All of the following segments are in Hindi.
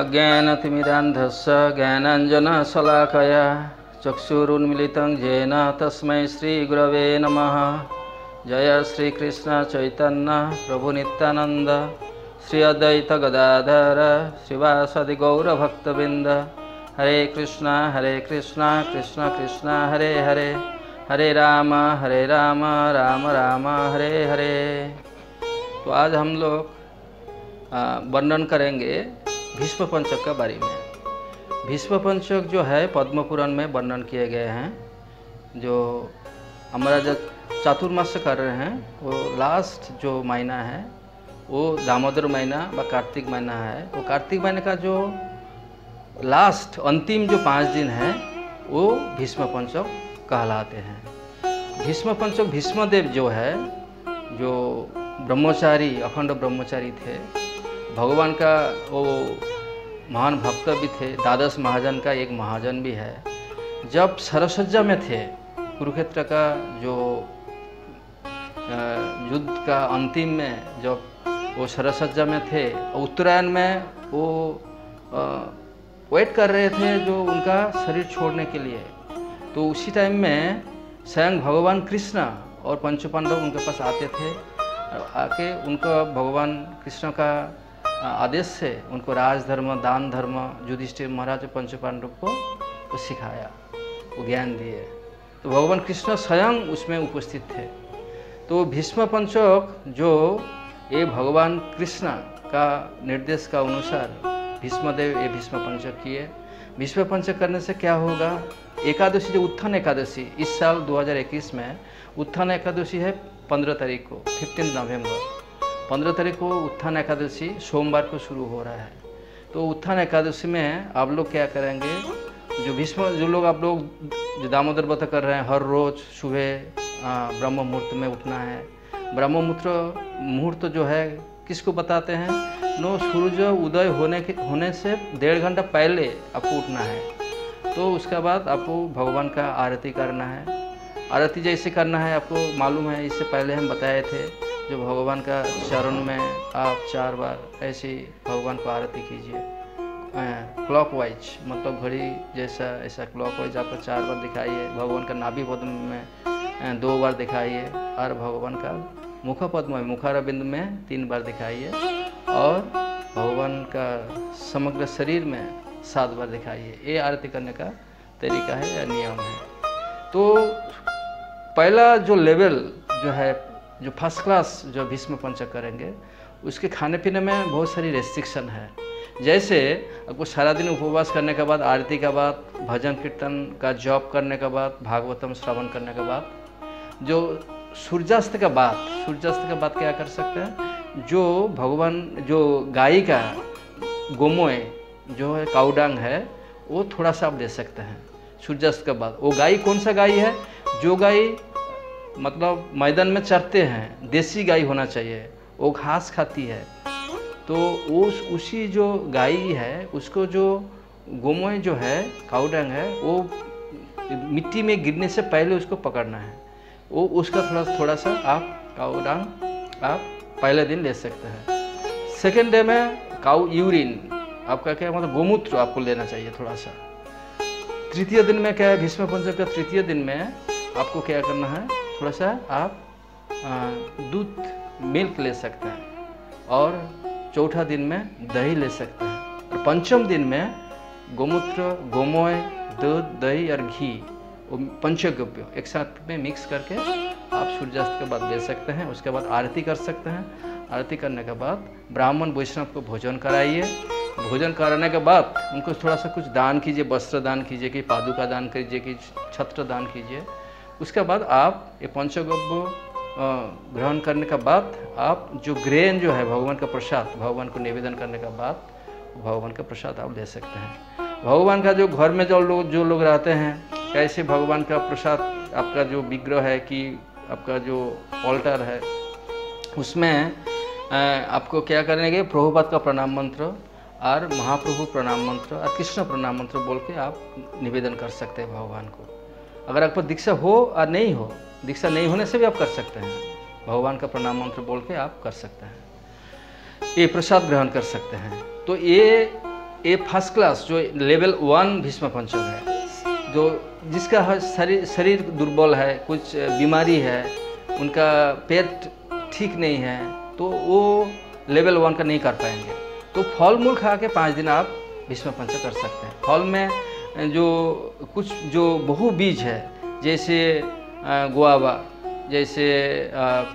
अज्ञानतिमिरान्धस्य ज्ञानाञ्जनशलाकया चक्षुरुन्मिलितं येन तस्मै श्रीगुरवे नमः। जय श्रीकृष्ण चैतन्य प्रभु नित्यानंद श्री अद्वैत गदाधर श्रीवासदि गौरभक्तवृंद। हरे कृष्णा कृष्ण कृष्ण हरे हरे, हरे राम राम राम हरे हरे। तो आज हम लोग वर्णन करेंगे भीष्म पंचक के बारे में। भीष्म पंचक जो है पद्म पुराण में वर्णन किए गए हैं। जो हमारा जो चातुर्मास कर रहे हैं वो लास्ट जो महीना है वो दामोदर महीना व कार्तिक महीना है। वो कार्तिक महीने का जो लास्ट अंतिम जो 5 दिन है वो भीष्म पंचक कहलाते हैं। भीष्म पंचक भीष्मदेव जो है, जो ब्रह्मचारी अखंड ब्रह्मचारी थे, भगवान का वो महान भक्त भी थे, द्वादश महाजन का एक महाजन भी है। जब सरसज्जा में थे, कुरुक्षेत्र का जो युद्ध का अंतिम में जब वो सरसज्जा में थे, उत्तरायण में वो वेट कर रहे थे जो उनका शरीर छोड़ने के लिए। तो उसी टाइम में स्वयं भगवान कृष्ण और पंचपांडव उनके पास आते थे। आके उनको भगवान कृष्ण का आदेश से उनको राजधर्म दान धर्म युधिष्ठिर महाराज पंचपांडव को वो सिखाया, वो ज्ञान दिए। तो भगवान कृष्ण स्वयं उसमें उपस्थित थे। तो भीष्म पंचक जो ये भगवान कृष्ण का निर्देश का अनुसार भीष्मदेव ये भीष्म पंचक किए। भीष्म पंचक करने से क्या होगा? एकादशी जो उत्थान एकादशी इस साल 2021 में उत्थान एकादशी है 15 तारीख को, 15 नवंबर 15 तारीख को उत्थान एकादशी सोमवार को शुरू हो रहा है। तो उत्थान एकादशी में आप लोग क्या करेंगे? जो लोग आप लोग जो दामोदर व्रत कर रहे हैं, हर रोज़ सुबह ब्रह्म मुहूर्त में उठना है। ब्रह्म मुहूर्त जो है किसको बताते हैं? नो सूरज उदय होने से 1.5 घंटा पहले आपको उठना है। तो उसके बाद आपको भगवान का आरती करना है। आरती जैसे करना है आपको मालूम है, इससे पहले हम बताए थे। जो भगवान का चरण में आप 4 बार ऐसे भगवान को आरती कीजिए, क्लॉकवाइज, मतलब घड़ी जैसा ऐसा क्लॉकवाइज आपको 4 बार दिखाइए। भगवान का नाभि पद्म में 2 बार दिखाइए और भगवान का मुख पद्म में मुखारबिंद में 3 बार दिखाइए और भगवान का समग्र शरीर में 7 बार दिखाइए। ये आरती करने का तरीका है या नियम है। तो पहला जो लेवल जो है, जो फर्स्ट क्लास जो भीष्म पंचक करेंगे, उसके खाने पीने में बहुत सारी रेस्ट्रिक्शन है। जैसे आपको सारा दिन उपवास करने के बाद, आरती के बाद, भजन कीर्तन का जॉब करने के बाद, भागवतम श्रवण करने के बाद, जो सूर्यास्त के बाद क्या कर सकते हैं? जो भगवान जो गाय का गोमय जो है काउडांग है वो थोड़ा सा आप दे सकते हैं सूर्यास्त के बाद। वो गाय कौन सा गाय है? जो गाय मतलब मैदान में चरते हैं, देसी गाय होना चाहिए, वो घास खाती है। तो उसी जो गाय है उसको जो गोमय जो है काउडांग है वो मिट्टी में गिरने से पहले उसको पकड़ना है। वो उसका थोड़ा सा आप काउडांग आप पहले दिन ले सकते हैं। सेकेंड डे में काउ यूरिन आपका क्या मतलब गोमूत्र आपको लेना चाहिए थोड़ा सा। तृतीय दिन में क्या है? भीष्म पंचक का तृतीय दिन में आपको क्या करना है? थोड़ा सा आप दूध मिल्क ले सकते हैं और चौथा दिन में दही ले सकते हैं। और पंचम दिन में गोमूत्र, गोमय, दूध, दही और घी वो पंचगव्य एक साथ में मिक्स करके आप सूर्यास्त के बाद ले सकते हैं। उसके बाद आरती कर सकते हैं। आरती करने के बाद ब्राह्मण वैष्णव को भोजन कराइए। भोजन कराने के बाद उनको थोड़ा सा कुछ दान कीजिए, वस्त्र दान कीजिए, कि पादुका दान कीजिए, कि छत्र दान कीजिए। उसके बाद आप ये पंचगव्य ग्रहण करने के बाद आप जो ग्रेन जो है भगवान का प्रसाद, भगवान को निवेदन करने के बाद भगवान का प्रसाद आप ले सकते हैं। भगवान का जो घर में जो लोग रहते हैं, कैसे भगवान का प्रसाद आपका जो विग्रह है कि आपका जो ऑल्टर है उसमें आपको क्या करेंगे? प्रभुपाद का प्रणाम मंत्र और महाप्रभु प्रणाम मंत्र और कृष्ण प्रणाम मंत्र बोल के आप निवेदन कर सकते हैं भगवान को। अगर आपको दीक्षा हो और नहीं हो, दीक्षा नहीं होने से भी आप कर सकते हैं। भगवान का प्रणाम मंत्र बोल के आप कर सकते हैं, ये प्रसाद ग्रहण कर सकते हैं। तो ये ये फर्स्ट क्लास जो लेवल 1 भीष्म पंचक है, जो जिसका शरीर दुर्बल है, कुछ बीमारी है, उनका पेट ठीक नहीं है, तो वो लेवल 1 का नहीं कर पाएंगे। तो फल मूल खा के 5 दिन आप भीष्म पंचक कर सकते हैं। फल में जो कुछ जो बहु बीज है, जैसे गुआवा, जैसे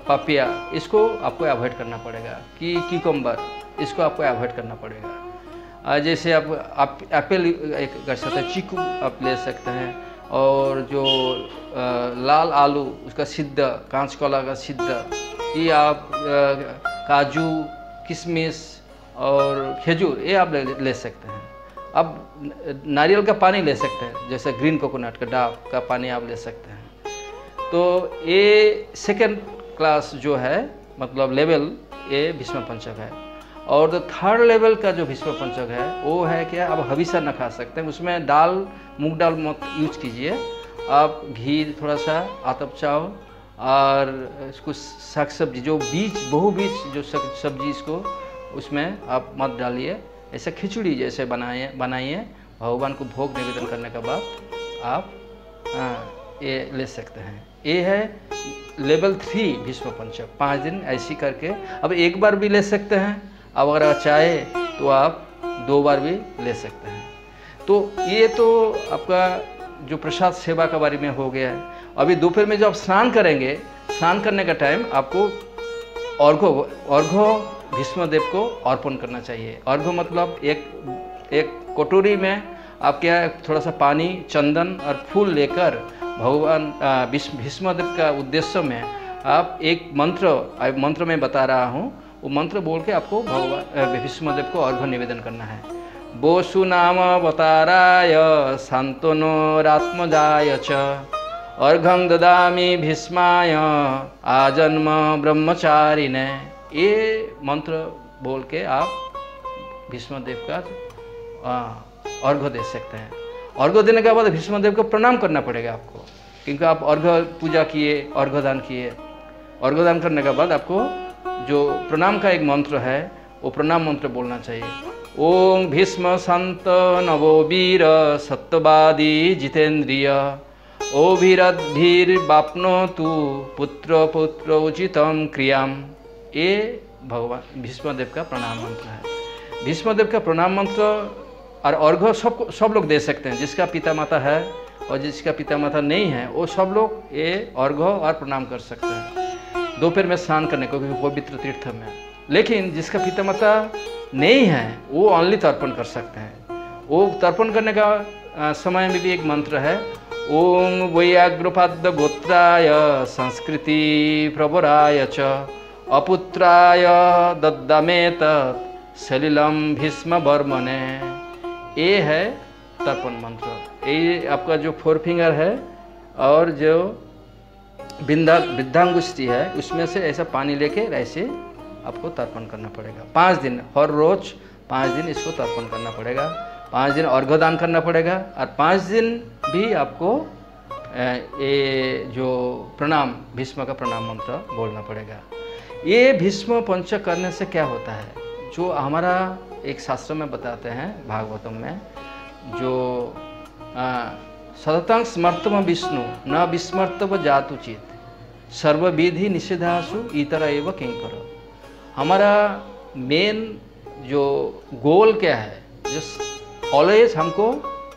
पपिया, इसको आपको अवॉइड करना पड़ेगा। कि क्यूकम्बर, इसको आपको अवॉइड करना पड़ेगा। जैसे आप एप्पल एक कर सकते हैं, चीकू आप ले सकते हैं, और जो लाल आलू उसका सिद्ध, कांचकला का सिद्ध, ये आप काजू, किशमिश और खजूर, ये आप ले सकते हैं। अब नारियल का पानी ले सकते हैं, जैसे ग्रीन कोकोनट का डाब का पानी आप ले सकते हैं। तो ये सेकेंड क्लास जो है, मतलब लेवल, ये भीष्म पंचक है। और जो थर्ड लेवल का जो भीष्म पंचक है वो है क्या, आप हविष्य न खा सकते हैं। उसमें दाल, मूंग दाल मत यूज कीजिए। आप घी, थोड़ा सा आतप चावल और कुछ साग सब्जी, जो बीज, बहु बीज जो सब्जी, इसको उसमें आप मत डालिए। ऐसा खिचड़ी जैसे बनाइए, भगवान को भोग निवेदन करने के बाद आप ये ले सकते हैं। ये है लेवल 3 भीष्म पंचक, 5 दिन ऐसी करके। अब एक बार भी ले सकते हैं, अब अगर चाहे तो आप 2 बार भी ले सकते हैं। तो ये तो आपका जो प्रसाद सेवा के बारे में हो गया है। अभी दोपहर में जब आप स्नान करेंगे, स्नान करने का टाइम आपको अर्घ्य भीष्मदेव को अर्पण करना चाहिए। अर्घ्य मतलब एक कटोरी में आप क्या, थोड़ा सा पानी, चंदन और फूल लेकर भगवान भीष्मदेव का उद्देश्य में आप एक मंत्र में बता रहा हूँ, वो मंत्र बोल के आपको भगवान भीष्मदेव को अर्घ्य निवेदन करना है। बोसु नाम अवताराय शांतनोरात्मजाय च अर्घं ददामि भीष्माय आजन्म ब्रह्मचारिणे। ये मंत्र बोल के आप भीष्मदेव का अर्घ्य दे सकते हैं। अर्घ्य देने के बाद भीष्मदेव को प्रणाम करना पड़ेगा आपको, क्योंकि आप अर्घ्य पूजा किए, अर्घ्य दान किए। अर्घ्य दान करने के बाद आपको जो प्रणाम का एक मंत्र है, वो प्रणाम मंत्र बोलना चाहिए। ओम भीष्म संत नवो वीर सत्यवादी जितेंद्रिय ओभिरधीर बाप्नोतु पुत्र पुत्र उचितम क्रियाम। ये भगवान भीष्मदेव का प्रणाम मंत्र है। भीष्मदेव का प्रणाम मंत्र और अर्घ्य सब लोग दे सकते हैं। जिसका पिता माता है और जिसका पिता माता नहीं है, वो सब लोग ये अर्घ्य और प्रणाम कर सकते हैं दोपहर में स्नान करने को, भी पवित्र तीर्थ में। लेकिन जिसका पिता माता नहीं है, वो ओनली तर्पण कर सकते हैं। वो तर्पण करने का समय में भी एक मंत्र है, ओम वैयाग्रपाद गोत्राय संस्कृति प्रवराय च अपुत्राय दद्दामेत सलिलम भीष्म वर्मने। ये है तर्पण मंत्र। ये आपका जो 4 फिंगर है और जो वृद्धांगुष्ठी है, उसमें से ऐसा पानी लेके ऐसे आपको तर्पण करना पड़ेगा। 5 दिन, हर रोज 5 दिन इसको तर्पण करना पड़ेगा। 5 दिन अर्घ्य दान करना पड़ेगा, और 5 दिन भी आपको ये जो प्रणाम, भीष्म का प्रणाम मंत्र बोलना पड़ेगा। ये भीष्म पंचक करने से क्या होता है, जो हमारा एक शास्त्र में बताते हैं, भागवतम में, जो सततं स्मर्तम विष्णु न विस्मर्तव जातुचित सर्वविधि निषेधासु इतर एव किंकर। हमारा मेन जो गोल क्या है, जो ऑलवेज हमको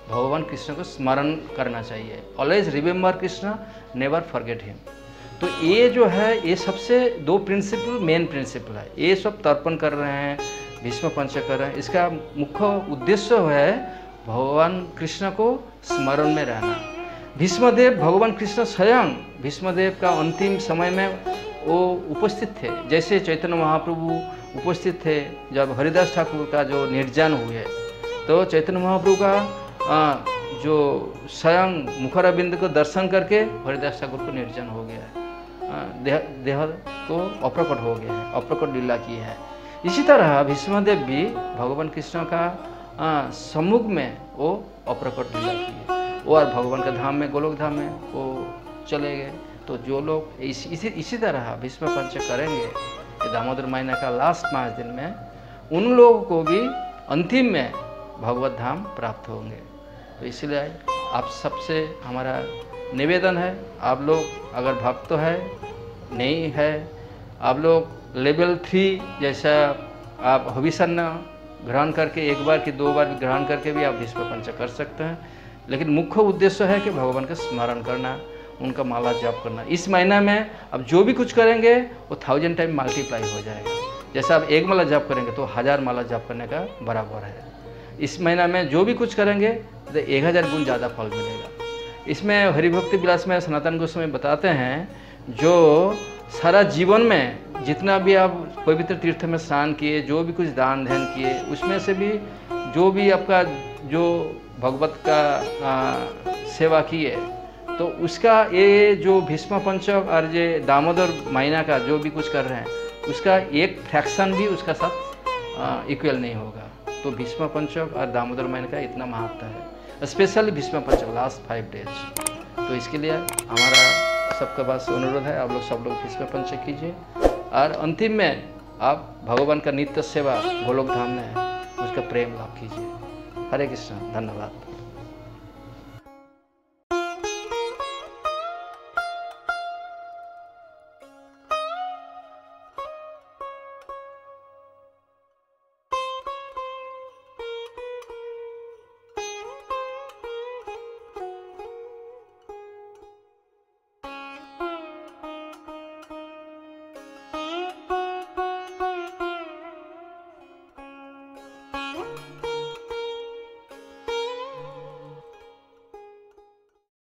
भगवान कृष्ण को स्मरण करना चाहिए। Always remember Krishna, never forget him. तो ये जो है, ये सबसे 2 प्रिंसिपल, मेन प्रिंसिपल है। ये सब तर्पण कर रहे हैं, भीष्म पंचक कर रहे हैं। इसका मुख्य उद्देश्य है भगवान कृष्ण को स्मरण में रहना। भीष्मदेव, भगवान कृष्ण स्वयं भीष्मदेव का अंतिम समय में वो उपस्थित थे। जैसे चैतन्य महाप्रभु उपस्थित थे जब हरिदास ठाकुर का जो निर्जान हुए, तो चैतन्य महाप्रभु का जो स्वयं मुखारविंद को दर्शन करके हरिदास ठाकुर को निर्जन हो गया है, देह को अप्रकट हो गया है, अप्रकट लीला की है। इसी तरह भीष्मदेव भी भगवान कृष्ण का सम्मुख में वो अप्रकट लीला की है। वो और भगवान के धाम में, गोलोक धाम में वो चले गए। तो जो लोग इसी तरह भीष्म पंचक करेंगे दामोदर महीना का लास्ट 5 दिन में, उन लोगों को भी अंतिम में भगवत धाम प्राप्त होंगे। तो इसलिए आप सबसे हमारा निवेदन है, आप लोग अगर भक्त है नहीं है, आप लोग लेवल 3 जैसा आप हविषान्न ग्रहण करके 1 बार कि 2 बार ग्रहण करके भी आप भीष्म पंच कर सकते हैं। लेकिन मुख्य उद्देश्य है कि भगवान का स्मरण करना, उनका माला जप करना। इस महीना में अब जो भी कुछ करेंगे वो 1000 टाइम मल्टीप्लाई हो जाएगा। जैसा आप 1 माला जप करेंगे तो 1000 माला जप करने का बराबर है। इस महीना में जो भी कुछ करेंगे तो 1000 गुण ज़्यादा फल मिलेगा। इसमें हरिभक्ति विलास में सनातन गोस्वामी बताते हैं, जो सारा जीवन में जितना भी आप पवित्र तीर्थ में स्नान किए, जो भी कुछ दान ध्यान किए, उसमें से भी जो भी आपका जो भगवत का सेवा किए, तो उसका ये जो भीष्म पंचक और ये दामोदर महीना का जो भी कुछ कर रहे हैं, उसका एक फ्रैक्शन भी उसका साथ इक्वल नहीं होगा। तो भीष्म पंचक और दामोदर महीने का इतना महत्व है, स्पेशली भीष्म पंचक लास्ट 5 डेज। तो इसके लिए हमारा सबका पास अनुरोध है, आप लोग सब लोग भीष्म पंचक कीजिए और अंतिम में आप भगवान का नित्य सेवा गोलोक धाम में है उसका प्रेम लाभ कीजिए। हरे कृष्ण, धन्यवाद।